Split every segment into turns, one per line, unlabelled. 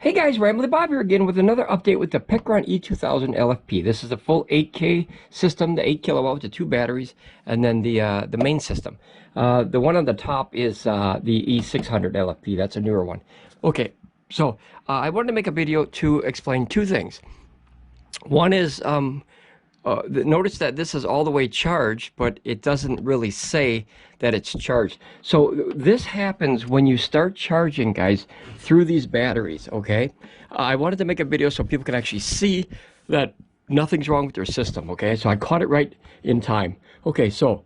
Hey guys, Ramblin Bob here again with another update with the Pecron E2000LFP. This is a full 8K system, the 8 kilowatt with the two batteries, and then the main system. The one on the top is the E600LFP. That's a newer one. Okay, so I wanted to make a video to explain two things. One is notice that this is all the way charged, but it doesn't really say that it's charged. So this happens when you start charging, guys, through these batteries, okay? I wanted to make a video so people can actually see that nothing's wrong with their system, okay? So I caught it right in time. Okay, so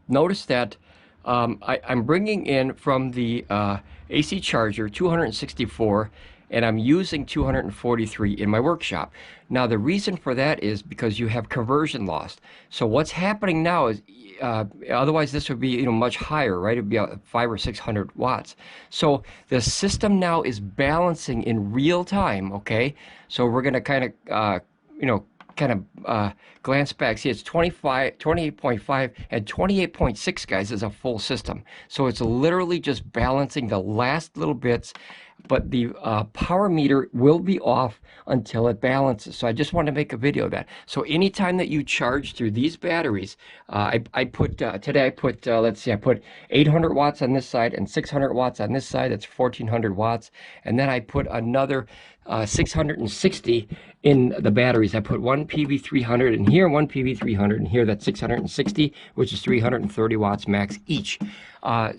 notice that I'm bringing in from the AC charger 264, and I'm using 243 in my workshop. Now the reason for that is because you have conversion loss. So what's happening now is, otherwise this would be much higher, right? It'd be 500 or 600 watts. So the system now is balancing in real time, okay? So we're gonna kind of, glance back. See, it's 28.5 and 28.6, guys, is a full system. So it's literally just balancing the last little bits, but the power meter will be off until it balances. So I just want to make a video of that. So anytime that you charge through these batteries, I put, today I put, let's see, I put 800 watts on this side and 600 watts on this side. That's 1400 watts. And then I put another 660 in the batteries. I put one PV300 in here, one PV300 in here. That's 660, which is 330 watts max each.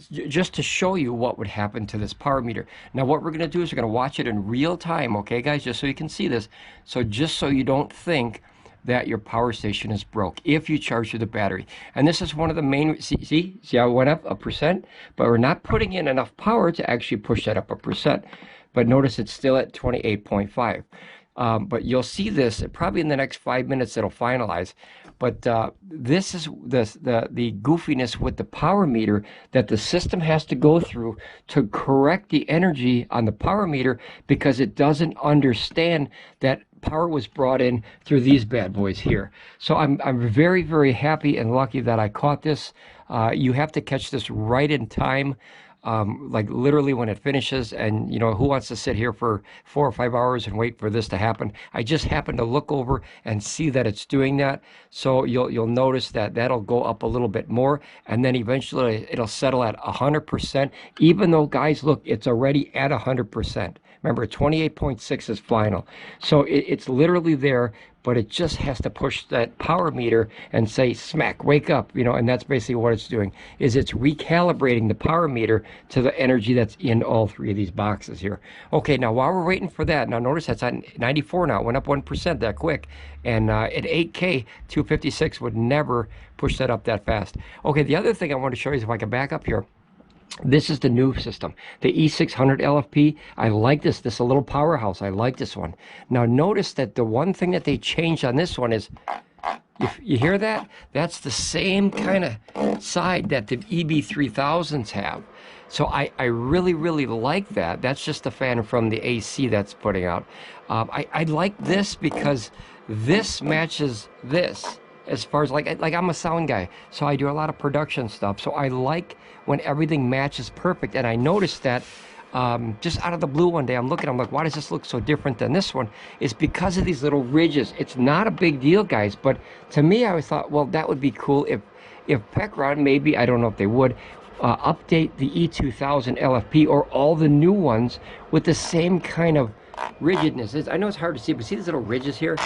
Just to show you what would happen to this power meter. Now what we're going to do is we're going to watch it in real time, okay guys, just so you can see this. So just so you don't think that your power station is broke if you charge through the battery. And this is one of the main, see how it went up 1%, but we're not putting in enough power to actually push that up 1%. But notice it's still at 28.5. But you'll see this probably in the next 5 minutes. It'll finalize. But this is the goofiness with the power meter that the system has to go through to correct the energy on the power meter, because it doesn't understand that power was brought in through these bad boys here. So I'm very, very happy and lucky that I caught this. You have to catch this right in time. Like literally when it finishes, and who wants to sit here for 4 or 5 hours and wait for this to happen? I just happened to look over and see that it's doing that. So you'll notice that that'll go up a little bit more, and then eventually it'll settle at 100%, even though, guys, look, it's already at 100%. Remember, 28.6 is final. So it's literally there, but it just has to push that power meter and say, smack, wake up, and that's basically what it's doing, is it's recalibrating the power meter to the energy that's in all three of these boxes here. Okay, now while we're waiting for that, now notice that's at 94 now. It went up 1% that quick. And at 8K, 256 would never push that up that fast. Okay, the other thing I want to show you is, if I can back up here, this is the new system, the E600LFP. I like this. This is a little powerhouse. I like this one. Now notice that the one thing that they changed on this one is, you hear that? That's the same kind of side that the EB3000s have. So I really, really like that. That's just the fan from the AC that's putting out. I like this because this matches this. As far as like I'm a sound guy, so I do a lot of production stuff. So I like when everything matches perfect. And I noticed that just out of the blue one day, I'm like, why does this look so different than this one? It's because of these little ridges. It's not a big deal, guys, but to me, I always thought, well, that would be cool if Pecron, maybe, I don't know if they would, update the E2000LFP or all the new ones with the same kind of rigidness. I know it's hard to see, but see these little ridges here?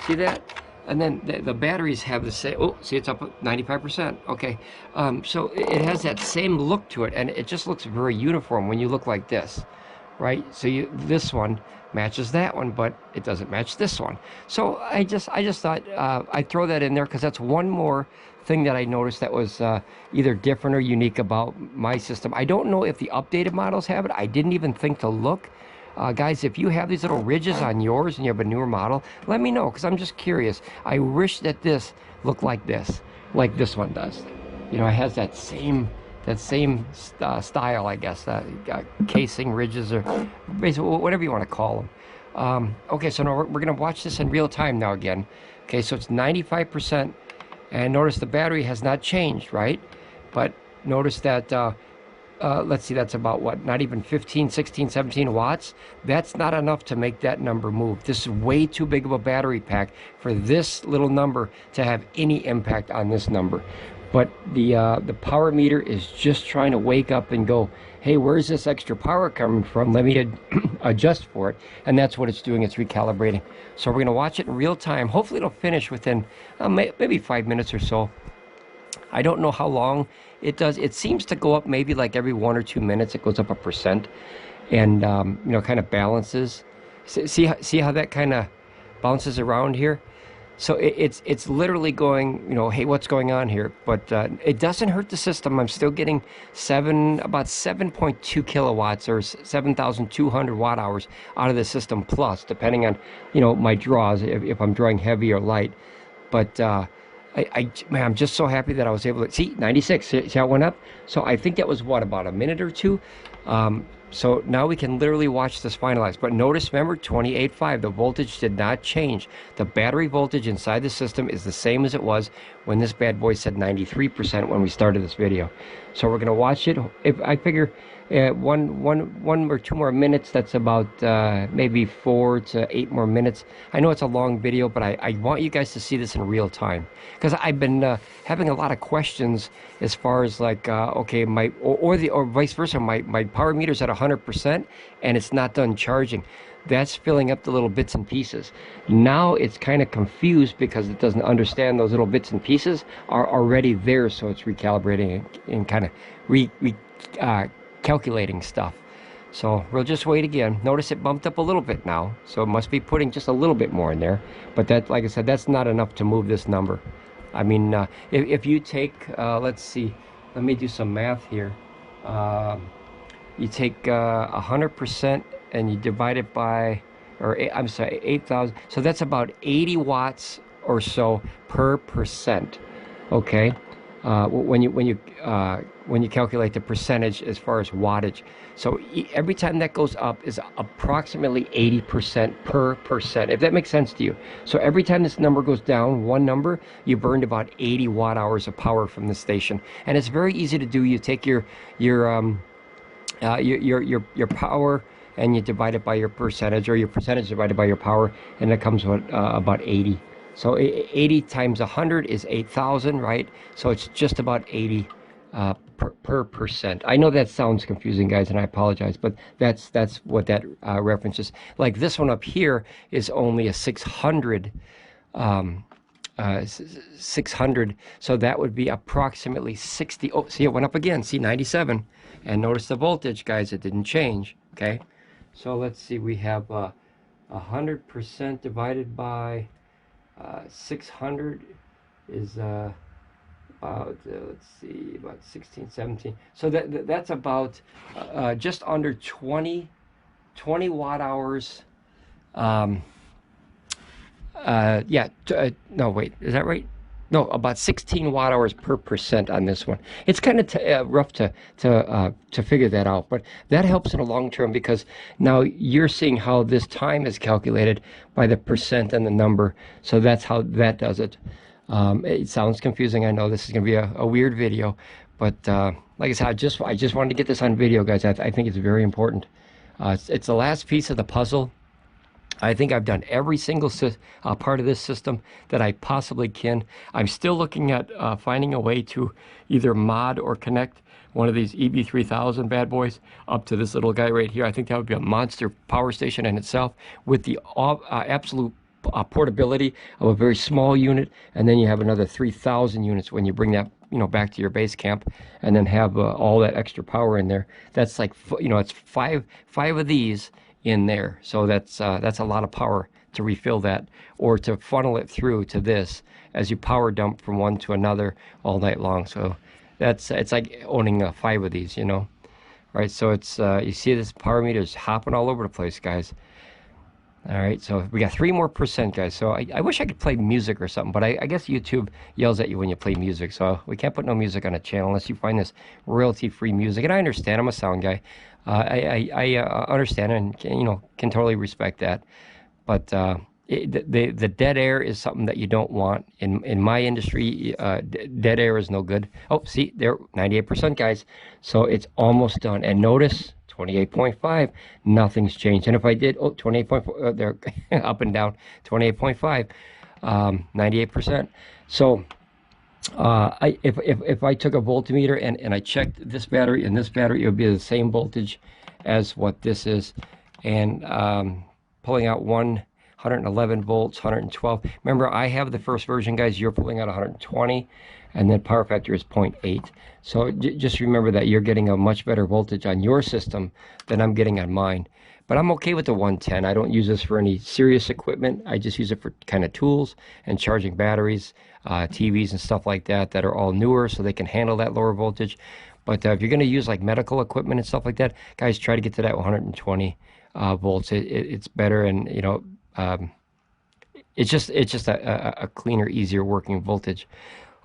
See that? And then the batteries have the same, oh, see, it's up 95%. Okay, so it has that same look to it, and it just looks very uniform when you look like this, right? So this one matches that one, but it doesn't match this one. So I just thought I'd throw that in there, because that's one more thing that I noticed that was either different or unique about my system. I don't know if the updated models have it. I didn't even think to look. Guys, if you have these little ridges on yours and you have a newer model, let me know, because I'm just curious. I wish that this looked like this one does. It has that same style, I guess, casing ridges, or basically whatever you want to call them. Okay, so now we're going to watch this in real time now again. Okay, so it's 95%, and notice the battery has not changed, right? But notice that let's see, that's about what, not even 15, 16, 17 watts. That's not enough to make that number move. This is way too big of a battery pack for this little number to have any impact on this number. But the power meter is just trying to wake up and go, hey, where's this extra power coming from? Let me adjust for it. And that's what it's doing. It's recalibrating. So we're going to watch it in real time. Hopefully it'll finish within maybe 5 minutes or so. I don't know how long it does. It seems to go up maybe like every 1 or 2 minutes. It goes up 1%, and you know, kind of balances. See how that kind of bounces around here. So it's literally going, you know, hey, what's going on here? But it doesn't hurt the system. I'm still getting about 7.2 kilowatts or 7,200 watt hours out of the system plus, depending on, you know, my draws, if I'm drawing heavy or light. But man, I'm just so happy that I was able to see 96. See how it went up? So I think that was what, about a minute or two. So now we can literally watch this finalize. But notice, remember, 28.5, the voltage did not change. The battery voltage inside the system is the same as it was when this bad boy said 93% when we started this video. So we're going to watch it. If I figure one or 2 more minutes, that's about maybe 4 to 8 more minutes. I know it's a long video, but I want you guys to see this in real time, because I've been having a lot of questions as far as like, okay, or vice versa, my power meter's at 100% and it's not done charging. That's filling up the little bits and pieces. Now it's kind of confused because it doesn't understand those little bits and pieces are already there, so it's recalibrating and kind of calculating stuff. So we'll just wait again. Notice it bumped up a little bit now, so it must be putting just a little bit more in there. But that, like I said, that's not enough to move this number. I mean, if you take, let's see, let me do some math here. You take 100% and you divide it by, or I'm sorry, 8,000. So that's about 80 watts or so per percent. Okay, when you calculate the percentage as far as wattage. So every time that goes up is approximately 80% per percent, if that makes sense to you. So every time this number goes down one number, you burned about 80 watt hours of power from the station. And it's very easy to do. You take your power and you divide it by your percentage, or your percentage divided by your power, and it comes with about 80. So 80 times 100 is 8,000, right? So it's just about 80 per percent. I know that sounds confusing, guys, and I apologize, but that's what that reference is. Like this one up here is only a 600, 600. So that would be approximately 60. Oh, see, it went up again. See, 97. And notice the voltage, guys, it didn't change. Okay. So let's see, we have 100% divided by 600 is about, let's see, about 16, 17. So that's about just under 20 watt hours. Yeah, no, wait, is that right? No, about 16 watt hours per percent on this one. It's kind of rough to figure that out, but that helps in the long term, because now you're seeing how this time is calculated by the percent and the number. So that's how that does it. It sounds confusing. I know this is going to be a weird video, but like I said, I just wanted to get this on video, guys. I think it's very important. It's the last piece of the puzzle. I think I've done every single part of this system that I possibly can. I'm still looking at finding a way to either mod or connect one of these EB3000 bad boys up to this little guy right here. I think that would be a monster power station in itself, with the absolute portability of a very small unit, and then you have another 3,000 units when you bring that, you know, back to your base camp, and then have all that extra power in there. That's like, you know, it's five of these in there. So that's a lot of power to refill that, or to funnel it through to this as you power dump from one to another all night long. So it's like owning 5 of these, you know, right? So it's you see this power meter is hopping all over the place, guys. All right, so we got 3 more percent, guys. So I wish I could play music or something, but I guess YouTube yells at you when you play music, so we can't put no music on a channel unless you find this royalty-free music. And I understand, I'm a sound guy. I understand and, you know, can totally respect that. But the dead air is something that you don't want. In my industry, dead air is no good. Oh, see, there, 98%, guys. So it's almost done. And notice, 28.5, nothing's changed. And if I did, 28.4, they're up and down, 28.5, 98%. So if I took a voltmeter and I checked this battery and this battery, it would be the same voltage as what this is. And pulling out 111 volts, 112. Remember, I have the first version, guys. You're pulling out 120, and then power factor is 0.8. So just remember that you're getting a much better voltage on your system than I'm getting on mine. But I'm okay with the 110. I don't use this for any serious equipment. I just use it for kind of tools and charging batteries, TVs and stuff like that that are all newer, so they can handle that lower voltage. But if you're going to use like medical equipment and stuff like that, guys, try to get to that 120 volts. It's better, and you know, it's just a cleaner, easier working voltage.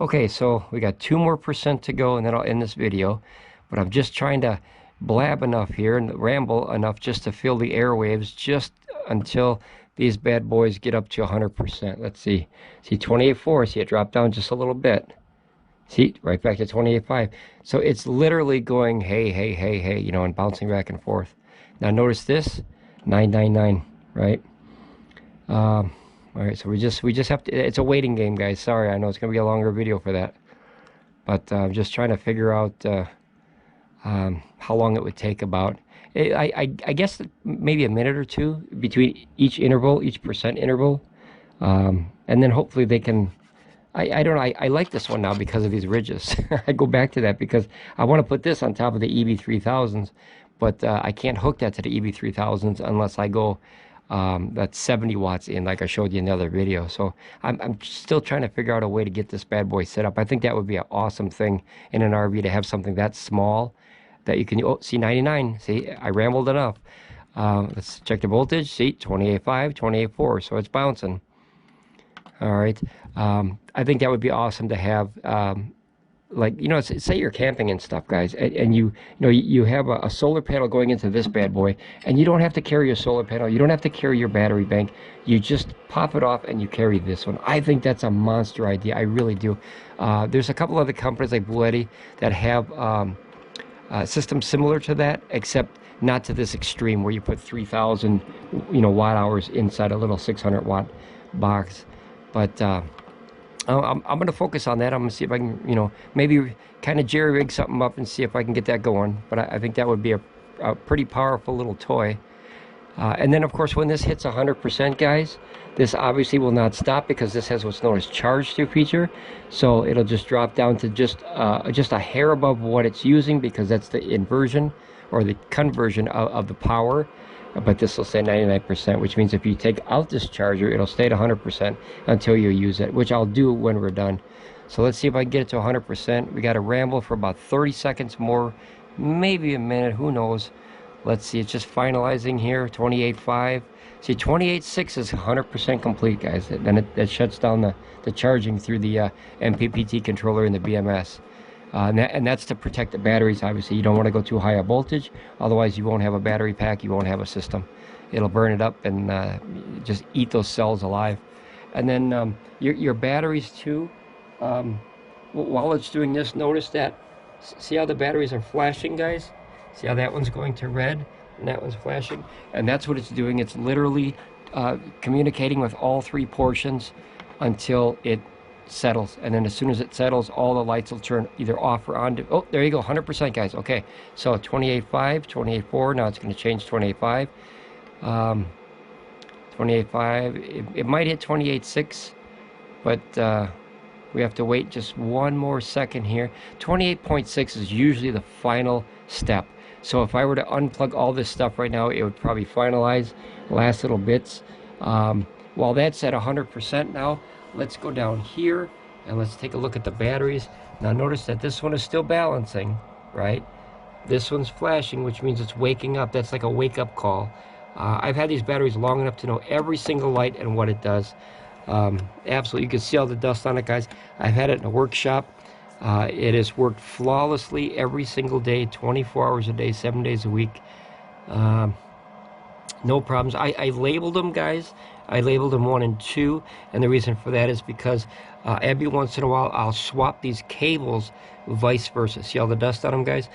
Okay, so we got 2 more percent to go, and then I'll end this video. But I'm just trying to blab enough here and ramble enough just to fill the airwaves just until these bad boys get up to 100%. Let's see. See, 28.4. See, it dropped down just a little bit. See, right back to 28.5. So it's literally going, hey, hey, hey, hey, you know, and bouncing back and forth. Now notice this, 999, right? All right, so we just have to, it's a waiting game, guys. Sorry, I know it's going to be a longer video for that. But I'm just trying to figure out how long it would take about. I guess maybe a minute or two between each interval, each percent interval. And then hopefully they can, I don't know, I like this one now because of these ridges. I go back to that because I want to put this on top of the EB3000s, but I can't hook that to the EB3000s unless I go that's 70 watts in, like I showed you in the other video. So I'm still trying to figure out a way to get this bad boy set up. I think that would be an awesome thing in an RV to have something that small that you can, oh, see, 99. See, I rambled enough. Let's check the voltage. See, 28.5, 28.4, so it's bouncing. All right. I think that would be awesome to have, like, you know, say you're camping and stuff, guys, and you have a solar panel going into this bad boy, and you don't have to carry your solar panel. You don't have to carry your battery bank. You just pop it off and you carry this one. I think that's a monster idea. I really do. There's a couple other companies like Bluetti that have systems similar to that, except not to this extreme where you put 3,000, you know, watt hours inside a little 600 watt box. But I'm going to focus on that. I'm going to see if I can, you know, maybe kind of jerry-rig something up and see if I can get that going. But I think that would be a pretty powerful little toy. And then, of course, when this hits 100%, guys, this obviously will not stop because this has what's known as charge-through feature. So it'll just drop down to just a hair above what it's using, because that's the inversion or the conversion of the power. But this will say 99%, which means if you take out this charger, it'll stay at 100% until you use it, which I'll do when we're done. So let's see if I can get it to 100%. We got to ramble for about 30 seconds more, maybe a minute, who knows. Let's see, it's just finalizing here, 28.5. See, 28.6 is 100% complete, guys. Then it shuts down the charging through the MPPT controller in the BMS. And that's to protect the batteries. Obviously, you don't want to go too high a voltage, otherwise you won't have a battery pack, you won't have a system. It'll burn it up and just eat those cells alive. And then your batteries too, while it's doing this, notice that, see how the batteries are flashing, guys? See how that one's going to red and that one's flashing? And that's what it's doing. It's literally communicating with all 3 portions until it settles. And then as soon as it settles, all the lights will turn either off or on. Oh, there you go, 100%, guys. Okay, so 28.5, 28.4, now it's going to change 28.5. 28.5, it might hit 28.6, but we have to wait just one more second here. 28.6 is usually the final step. So if I were to unplug all this stuff right now, it would probably finalize the last little bits. While that's at 100% now, let's go down here and let's take a look at the batteries. Now notice that this one is still balancing, right? This one's flashing, which means it's waking up. That's like a wake-up call. I've had these batteries long enough to know every single light and what it does. Absolutely, you can see all the dust on it, guys. I've had it in a workshop. It has worked flawlessly every single day, 24 hours a day, 7 days a week. No problems. I labeled them, guys. I labeled them 1 and 2, and the reason for that is because every once in a while I'll swap these cables vice versa. See all the dust on them, guys?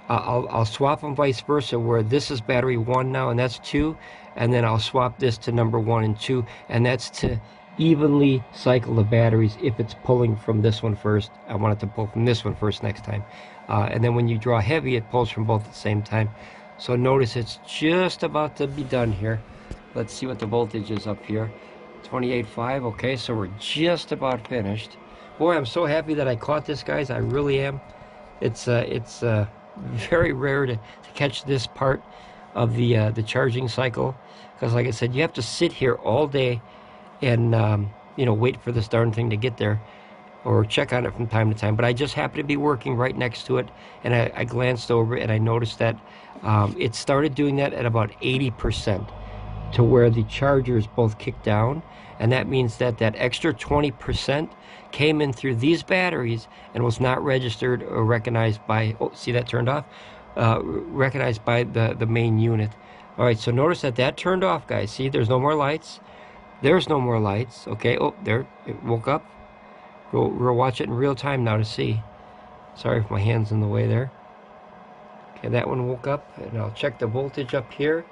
I'll swap them vice versa, where this is battery 1 now and that's 2, and then I'll swap this to number 1 and 2, and that's to evenly cycle the batteries. If it's pulling from this one first, I want it to pull from this one first next time. And then when you draw heavy, it pulls from both at the same time. So notice it's just about to be done here. Let's see what the voltage is up here. 28.5. Okay, so we're just about finished. Boy, I'm so happy that I caught this, guys. I really am. It's very rare to catch this part of the charging cycle, because like I said, you have to sit here all day and you know, wait for this darn thing to get there, or check on it from time to time. But I just happened to be working right next to it, and I glanced over it and I noticed that it started doing that at about 80%, to where the chargers both kicked down, and that means that that extra 20% came in through these batteries and was not registered or recognized by, oh, see that turned off? Recognized by the main unit. All right, so notice that that turned off, guys. See, there's no more lights. There's no more lights. Okay, oh, there, it woke up. We'll watch it in real time now to see. Sorry if my hand's in the way there. Okay, that one woke up, and I'll check the voltage up here.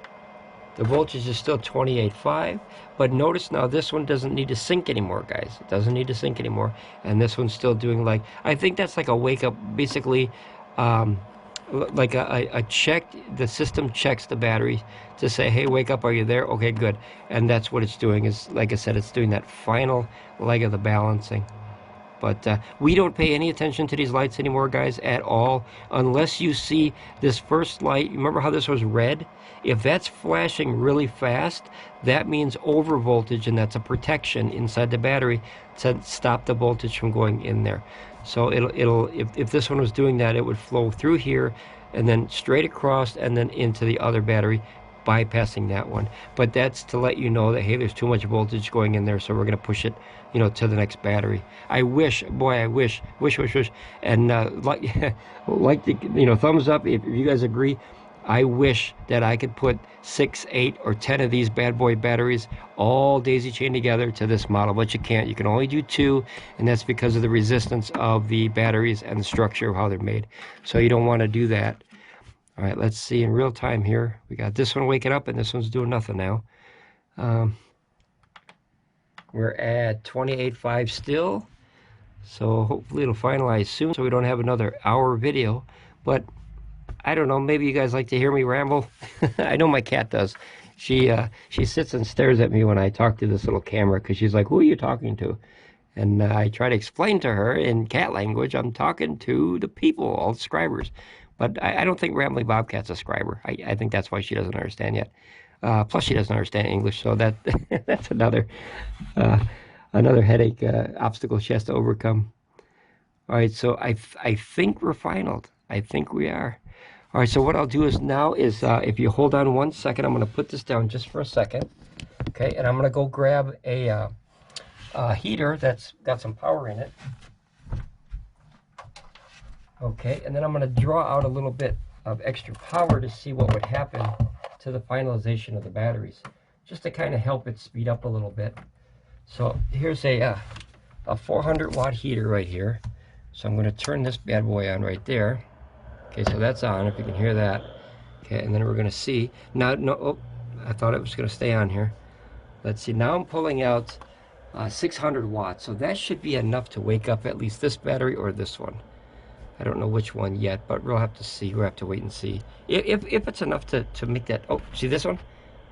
The voltage is still 28.5, but notice now this one doesn't need to sync anymore, guys. It doesn't need to sync anymore, and this one's still doing, like, I think that's like a wake up, basically, like a check. The system checks the battery to say, hey, wake up, are you there? Okay, good. And that's what it's doing, is, like I said, it's doing that final leg of the balancing. But we don't pay any attention to these lights anymore, guys, at all, unless you see this first light. Remember how this was red? If that's flashing really fast, that means over voltage, and that's a protection inside the battery to stop the voltage from going in there. So if this one was doing that, it would flow through here and then straight across and then into the other battery, bypassing that one. But that's to let you know that, hey, there's too much voltage going in there, so we're going to push it, you know, to the next battery. I wish, boy, I wish, and like the, you know, thumbs up if you guys agree. I wish that I could put 6, 8, or 10 of these bad boy batteries all daisy chained together to this model, but you can't. You can only do 2, and that's because of the resistance of the batteries and the structure of how they're made. So you don't want to do that. All right, let's see in real time here. We got this one waking up, and this one's doing nothing now. We're at 28.5 still, so hopefully it'll finalize soon, so we don't have another hour video. But I don't know, maybe you guys like to hear me ramble. I know my cat does. She sits and stares at me when I talk to this little camera, because she's like, who are you talking to? And I try to explain to her in cat language, I'm talking to the people, all the subscribers. But I don't think Ramblin Bob Cat's a subscriber. I think that's why she doesn't understand yet. Plus, she doesn't understand English, so that that's another headache, obstacle she has to overcome. All right, so I think we're finalized. I think we are. All right, so what I'll do is now is, if you hold on 1 second, I'm going to put this down just for a second. Okay, and I'm going to go grab a heater that's got some power in it. Okay, and then I'm going to draw out a little bit of extra power to see what would happen to the finalization of the batteries, just to kind of help it speed up a little bit. So here's a 400 watt heater right here. So I'm going to turn this bad boy on right there. Okay, so that's on, if you can hear that. Okay, and then we're going to see. Now, no, oh, I thought it was going to stay on here. Let's see, now I'm pulling out 600 watts. So that should be enough to wake up at least this battery or this one. I don't know which one yet, but we'll have to see. We'll have to wait and see. If it's enough to make that, oh, see this one?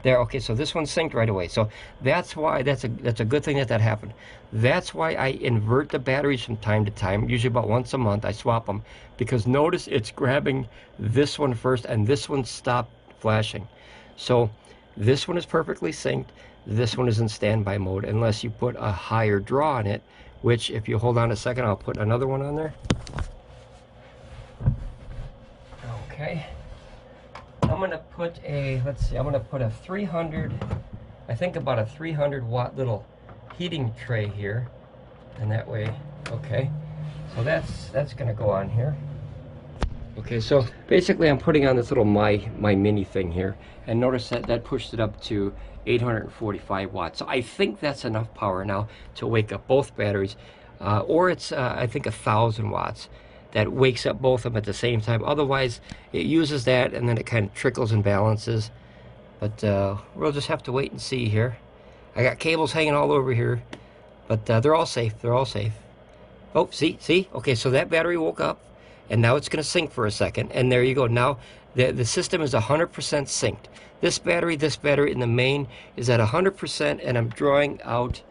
There, okay, so this one synced right away. So that's why, that's a good thing that happened. That's why I invert the batteries from time to time, usually about once a month. I swap them, because notice it's grabbing this one first, and this one stopped flashing. So this one is perfectly synced. This one is in standby mode, unless you put a higher draw on it, which, if you hold on a second, I'll put another one on there. Okay. I'm going to put a, let's see, I'm going to put a 300, I think about a 300 watt little heating tray here. And that way, okay. So that's going to go on here. Okay, so basically I'm putting on this little my mini thing here, and notice that that pushed it up to 845 watts. So I think that's enough power now to wake up both batteries, or it's I think 1,000 watts that wakes up both of them at the same time. Otherwise, it uses that and then it kind of trickles and balances. But we'll just have to wait and see here. I got cables hanging all over here, but they're all safe. They're all safe. Oh, see? Okay, so that battery woke up, and now it's going to sync for a second, and there you go. Now the system is 100% synced. This battery in the main is at 100%, and I'm drawing out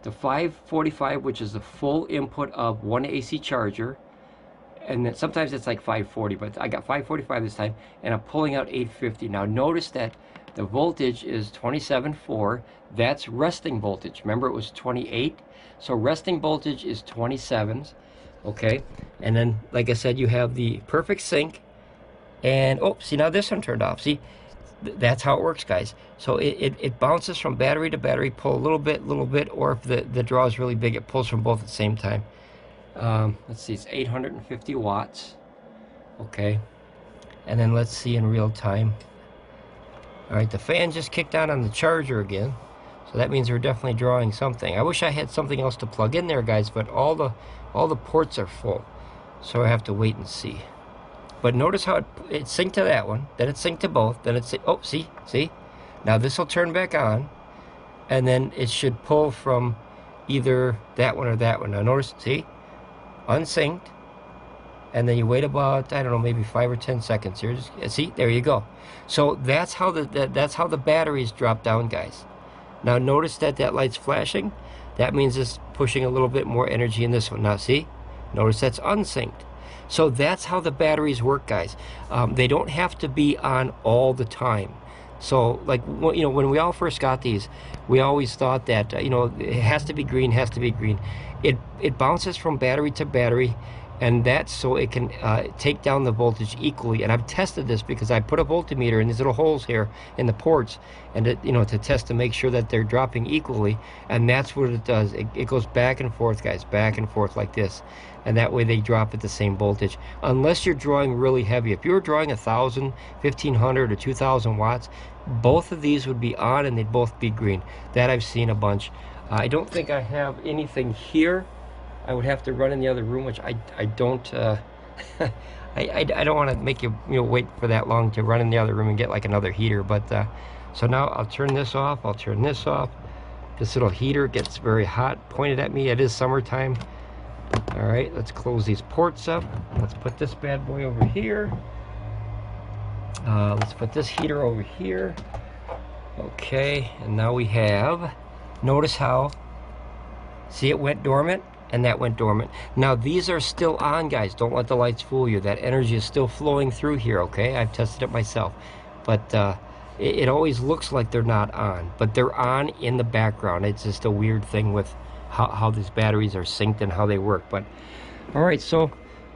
the 545, which is the full input of one AC charger, and then sometimes it's like 540, but I got 545 this time, and I'm pulling out 850. Now notice that the voltage is 27.4. That's resting voltage. Remember, it was 28, so resting voltage is 27s. Okay, and then like I said, you have the perfect sync, and oh, see, now this one turned off. See, that's how it works, guys. So it bounces from battery to battery, pull a little bit, or if the draw is really big, it pulls from both at the same time. Let's see, it's 850 watts. Okay, and then let's see in real time. All right, the fan just kicked on the charger again, so that means we're definitely drawing something. I wish I had something else to plug in there, guys, but all the ports are full, so I have to wait and see. But notice how it synced to that one, then it synced to both, then it's, oh, see? Now this will turn back on, and then it should pull from either that one or that one. Now notice, see? Unsynced, and then you wait about, I don't know, maybe 5 or 10 seconds here. Just, see, there you go. So that's how the batteries drop down, guys. Now notice that light's flashing. That means it's pushing a little bit more energy in this one. Now see, notice that's unsynced. So that's how the batteries work, guys. They don't have to be on all the time. So, like, you know, when we all first got these, we always thought that, you know, it has to be green, It bounces from battery to battery, and that's so it can take down the voltage equally. And I've tested this because I put a voltmeter in these little holes here in the ports, and you know, to test to make sure that they're dropping equally. And that's what it does. It goes back and forth, guys, back and forth like this, and that way they drop at the same voltage. Unless you're drawing really heavy. If you're drawing 1,000, 1,500, or 2,000 watts, both of these would be on and they'd both be green. That I've seen a bunch. I don't think I have anything here. I would have to run in the other room, which I don't. I don't want to make you wait for that long to run in the other room and get like another heater. But so now I'll turn this off. I'll turn this off. This little heater gets very hot, pointed at me. It is summertime. All right, let's close these ports up. Let's put this bad boy over here. Let's put this heater over here. Okay, and now we have. Notice how. See, it went dormant. And that went dormant. Now these are still on, guys. Don't let the lights fool you. That energy is still flowing through here, okay? I've tested it myself. But it always looks like they're not on. But they're on in the background. It's just a weird thing with how these batteries are synced and how they work. But, all right, so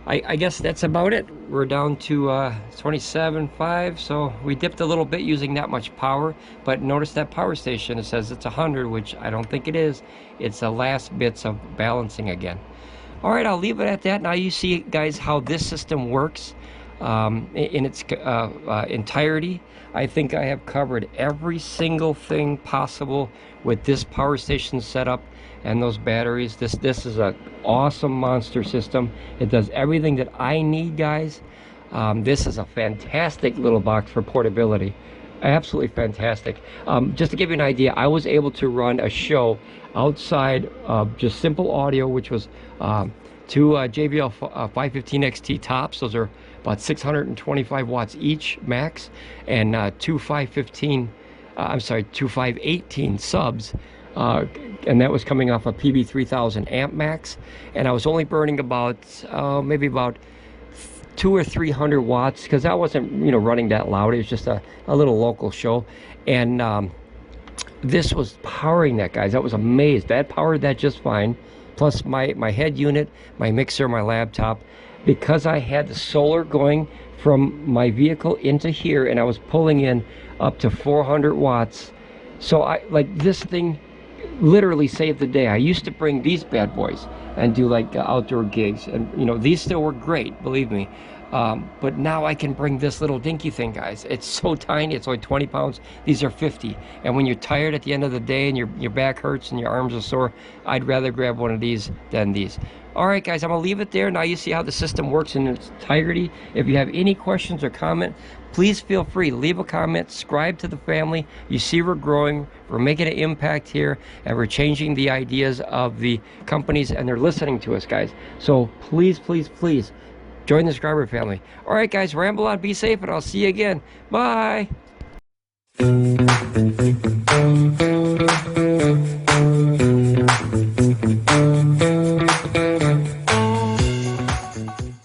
I guess that's about it. We're down to 27.5, so we dipped a little bit using that much power. But notice that power station, it says it's 100, which I don't think it is. It's the last bits of balancing again. All right, I'll leave it at that. Now you see, guys, how this system works in its entirety. I think I have covered every single thing possible with this power station setup and those batteries. This is an awesome monster system. It does everything that I need, guys. This is a fantastic little box for portability. Absolutely fantastic. Just to give you an idea, I was able to run a show outside of just simple audio, which was two JBL 515 XT tops. Those are about 625 watts each max, and two 518 subs. And that was coming off a PB3000 amp max, and I was only burning about maybe about 200 or 300 watts, because I wasn't running that loud. It was just a little local show, and this was powering that, guys. I was amazed. That powered that just fine, plus my head unit, my mixer, my laptop, because I had the solar going from my vehicle into here, and I was pulling in up to 400 watts. So this thing literally saved the day. I used to bring these bad boys and do like outdoor gigs, and you know, these still work great, believe me. But now I can bring this little dinky thing, guys. It's so tiny, it's only 20 pounds. These are 50. And when you're tired at the end of the day and your back hurts and your arms are sore, I'd rather grab one of these than these. All right, guys, I'm gonna leave it there. Now you see how the system works in its entirety. If you have any questions or comment, please feel free, leave a comment, subscribe to the family. You see we're growing, we're making an impact here, and we're changing the ideas of the companies, and they're listening to us, guys. So please, please, please, join the subscriber family. All right, guys, ramble on, be safe, and I'll see you again. Bye.